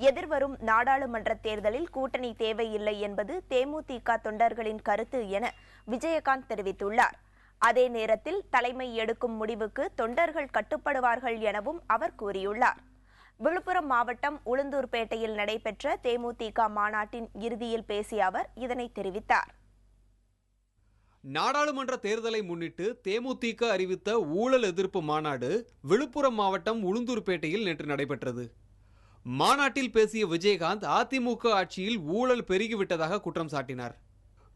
எதிர்வரும் நாடாளுமன்ற தேர்தலில் கூட்டணி தேவையில்லை என்பது தேமுதிக தொண்டர்களின் கருத்து என விஜயகாந்த் தெரிவித்துள்ளார். அதே நேரத்தில் தலைமை எடுக்கும் முடிவுக்கு தொண்டர்கள் கட்டுப்படுவார்கள் எனவும் அவர் கூறியுள்ளார். விழுப்புரம் மாவட்டம் உளுந்தூர்பேட்டையில் நடைபெற்ற தேமுதிக மாநாட்டின் இறுதியில் பேசிய அவர் இதனை தெரிவித்தார். நாடாளுமன்ற தேர்தலை முன்னிட்டு தேமுதிக அறிவித்த ஊழல் எதிர்ப்பு மாநாடு விழுப்புரம் மாவட்டம் உளுந்தூர்பேட்டையில் நேற்று நடைபெற்றது. மாநாட்டில் பேசிய விஜயகாந்த் அதிமுக ஆட்சியில் ஊழல் பெருகிவிட்டதாக குற்றம் சாட்டினார்.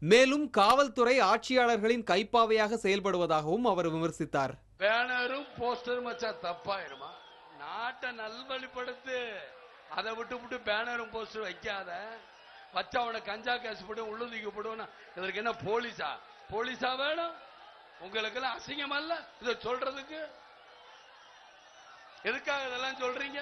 மேலும் காவல்துறை ஆட்சியாளர்களின் கைப்பாவையாக செயல்படுவதாகவும் அவர் விமர்சித்தார். பேனரும் போஸ்டரும் வச்சா தப்பாயிருமா? நாட்டை நல்வழிப்படுத்து. அதை விட்டு பேனரும் போஸ்டர் வைக்காத. வச்சா அவனை கஞ்சா கேஸ் போடும், உள்ளுதிக்கு போடும். இதற்கு என்ன போலீஸா வேணும்? உங்களுக்கு எல்லாம் அசிங்கம் அல்ல இதை சொல்றதுக்கு? எதுக்காக இதெல்லாம் சொல்றீங்க?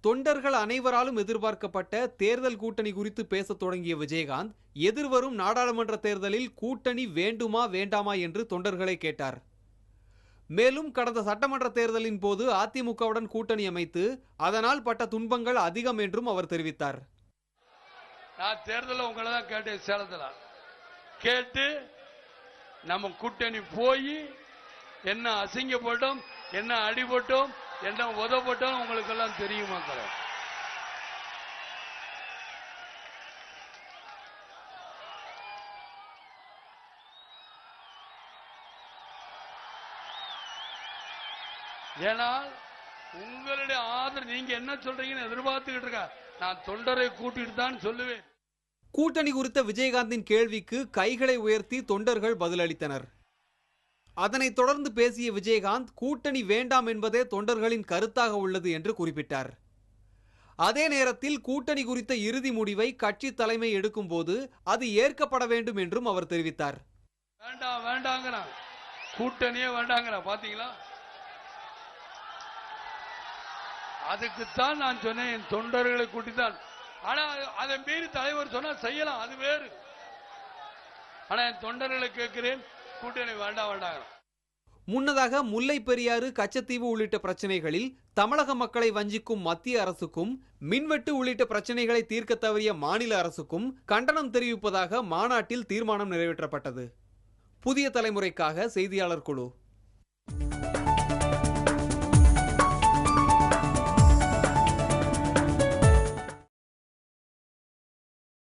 தொண்டர்கள் அனைவராலும் எதிர்பார்க்கப்பட்ட தேர்தல் கூட்டணி குறித்து பேசத் தொடங்கிய விஜயகாந்த் எதிர்வரும் நாடாளுமன்ற தேர்தலில் கூட்டணி வேண்டுமா வேண்டாமா என்று தொண்டர்களை கேட்டார். மேலும் கடந்த சட்டமன்ற தேர்தலின் போது அதிமுகவுடன் கூட்டணி அமைத்து அதனால் பட்ட துன்பங்கள் அதிகம் என்றும் அவர் தெரிவித்தார். நான் தேர்தலில் உங்களை தான் கேட்டேன். சேலத்தில் கேட்டு நம்ம கூட்டணி போய் என்ன அசிங்கப்பட்டோம், என்ன அடிபட்டோம், என்ன உதவப்பட்டோம் உங்களுக்கு எல்லாம் தெரியுமா? ஏனால் உங்களுடைய ஆதரவு நீங்க என்ன சொல்றீங்கன்னு எதிர்பார்த்துக்கிட்டு இருக்க. நான் தொண்டரை கூட்டிட்டு தான் சொல்லுவேன். கூட்டணி குறித்த விஜயகாந்தின் கேள்விக்கு கைகளை உயர்த்தி தொண்டர்கள் பதிலளித்தனர். அதனைத் தொடர்ந்து பேசிய விஜயகாந்த் கூட்டணி வேண்டாம் என்பதே தொண்டர்களின் கருத்தாக உள்ளது என்று குறிப்பிட்டார். அதே நேரத்தில் கூட்டணி குறித்த இறுதி முடிவை கட்சி தலைமை எடுக்கும் போது அது ஏற்கப்பட வேண்டும் என்றும் அவர் தெரிவித்தார். வேண்டாங்கிற கூட்டணியே வேண்டாங்கிற பாத்தீங்களா? அதுக்குத்தான் நான் சொன்னேன் என் தொண்டர்களை கூட்டித்தான். ஆனா அதை மீறி தலைவர் சொன்னா செய்யலாம், அது வேறு. ஆனா என் தொண்டர்களை கேட்கிறேன், கூட்டணி வேண்டாம். முன்னதாக முல்லை பெரியாறு, கச்சத்தீவு உள்ளிட்ட பிரச்சனைகளில் தமிழக மக்களை வஞ்சிக்கும் மத்திய அரசுக்கும் மின்வெட்டு உள்ளிட்ட பிரச்சனைகளை தீர்க்க தவறிய மாநில அரசுக்கும் கண்டனம் தெரிவிப்பதாக மாநாட்டில் தீர்மானம் நிறைவேற்றப்பட்டது. புதிய தலைமுறைக்காக செய்தியாளர் குழு.